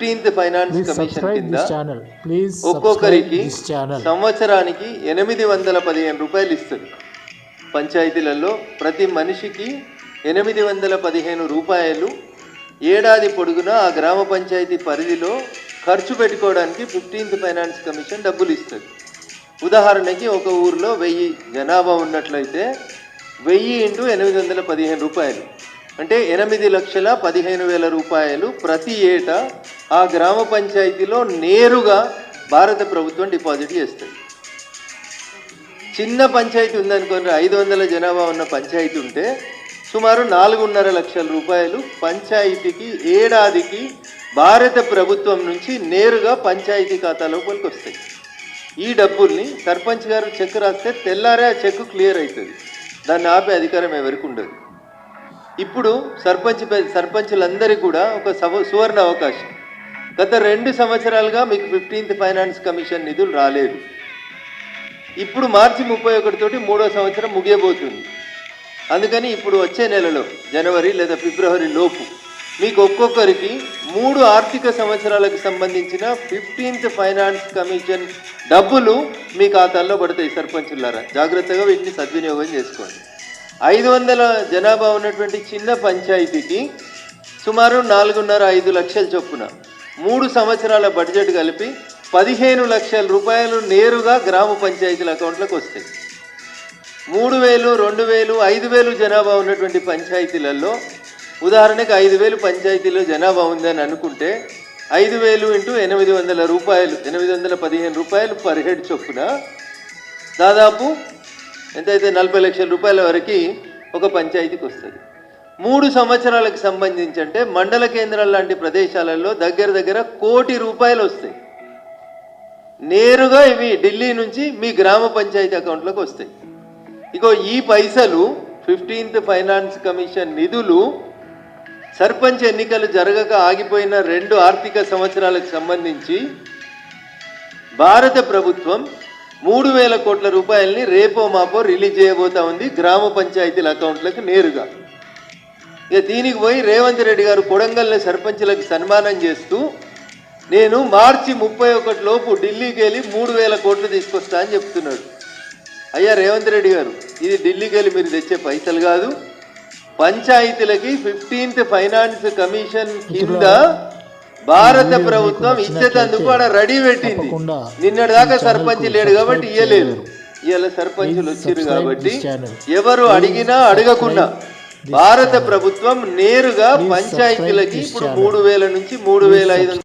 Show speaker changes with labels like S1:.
S1: 15th finance commission కింద ఒక్కొక్కరికి సంవత్సరానికి 815 రూపాయలు ఇస్తుంది. పంచాయతీలలో ప్రతి మనిషికి 815 రూపాయలు ఏడాది పొడుగునా ఆ గ్రామ పంచాయతీ పరిధిలో ఖర్చు పెట్టుకోవడానికి 15th ఫైనాన్స్ కమిషన్ డబ్బులు ఇస్తుంది. ఉదాహరణకి ఒక ఊరిలో 1000 జనాభా ఉన్నట్లయితే 1000 × 815 రూపాయలు అంటే 8,15,000 రూపాయలు ప్రతి ఏటా ఆ గ్రామ పంచాయతీలో నేరుగా భారత ప్రభుత్వం డిపాజిట్ చేస్తుంది. చిన్న పంచాయతీ ఉందనుకోండి, 500 జనాభా ఉన్న పంచాయతీ ఉంటే సుమారు 4.5 లక్షల రూపాయలు పంచాయతీకి ఏడాదికి భారత ప్రభుత్వం నుంచి నేరుగా పంచాయతీ ఖాతాలోకి వస్తాయి. ఈ డబ్బుల్ని సర్పంచ్ గారు చెక్ రాస్తే తెల్లారే ఆ చెక్ క్లియర్ అవుతుంది. దాన్ని ఆపే అధికారం ఎవరికి ఉండదు. ఇప్పుడు సర్పంచులందరికీ కూడా ఒక సువర్ణ అవకాశం. గత 2 సంవత్సరాలుగా మీకు 15th ఫైనాన్స్ కమిషన్ నిధులు రాలేదు. ఇప్పుడు మార్చి 31 తోటి 3వ సంవత్సరం ముగియబోతుంది. అందుకని ఇప్పుడు వచ్చే నెలలో జనవరి లేదా ఫిబ్రవరి లోపు మీకు ఒక్కొక్కరికి 3 ఆర్థిక సంవత్సరాలకు సంబంధించిన 15th ఫైనాన్స్ కమిషన్ డబ్బులు మీ ఖాతాల్లో పడతాయి. సర్పంచులారా, జాగ్రత్తగా వీటిని సద్వినియోగం చేసుకోండి. 500 జనాభా ఉన్నటువంటి చిన్న పంచాయతీకి సుమారు 4.5 లక్షల చొప్పున 3 సంవత్సరాల బడ్జెట్ కలిపి 15 లక్షల రూపాయలు నేరుగా గ్రామ పంచాయతీల అకౌంట్లకు వస్తాయి. 3,000, 2,000, 5,000 జనాభా ఉన్నటువంటి పంచాయతీలలో ఉదాహరణకు 5,000 పంచాయతీలో జనాభా ఉందని అనుకుంటే 5,000 × 800 రూపాయలు 815 రూపాయలు పర్ హెడ్ చొప్పున దాదాపు ఎంతైతే 40 లక్షల రూపాయల వరకు ఒక పంచాయతీకి వస్తుంది. 3 సంవత్సరాలకు సంబంధించి అంటే మండల కేంద్రాల లాంటి ప్రదేశాలలో దగ్గర 1 కోటి రూపాయలు వస్తాయి. నేరుగా ఇవి ఢిల్లీ నుంచి మీ గ్రామ పంచాయతీ అకౌంట్లోకి వస్తాయి. ఇగో ఈ పైసలు 15th ఫైనాన్స్ కమిషన్ నిధులు సర్పంచ్ ఎన్నికలు జరగక ఆగిపోయిన 2 ఆర్థిక సంవత్సరాలకు సంబంధించి భారత ప్రభుత్వం 3,000 కోట్ల రూపాయలని రేపో మాపో రిలీజ్ చేయబోతా ఉంది గ్రామ పంచాయతీల అకౌంట్లకు నేరుగా. ఇక దీనికి పోయి రేవంత్ రెడ్డి గారు కొడంగల్ని సర్పంచులకు సన్మానం చేస్తూ నేను మార్చి 31 లోపు ఢిల్లీకి వెళ్ళి 3,000 కోట్లు తీసుకొస్తా అని చెప్తున్నాడు. అయ్యా రేవంత్ రెడ్డి గారు, ఇది ఢిల్లీకి వెళ్ళి మీరు తెచ్చే పైసలు కాదు. పంచాయతీలకి 15th ఫైనాన్స్ కమిషన్ కింద భారత ప్రభుత్వం ఇచ్చేటందుకు ఆడ రెడీ పెట్టింది. నిన్నటి దాకా సర్పంచ్ లేడు కాబట్టి ఇయ్యలేదు. ఇవాళ సర్పంచులు వచ్చారు కాబట్టి ఎవరు అడిగినా అడగకుండా భారత ప్రభుత్వం నేరుగా పంచాయతీలకి ఇప్పుడు 3,000 నుంచి 3,500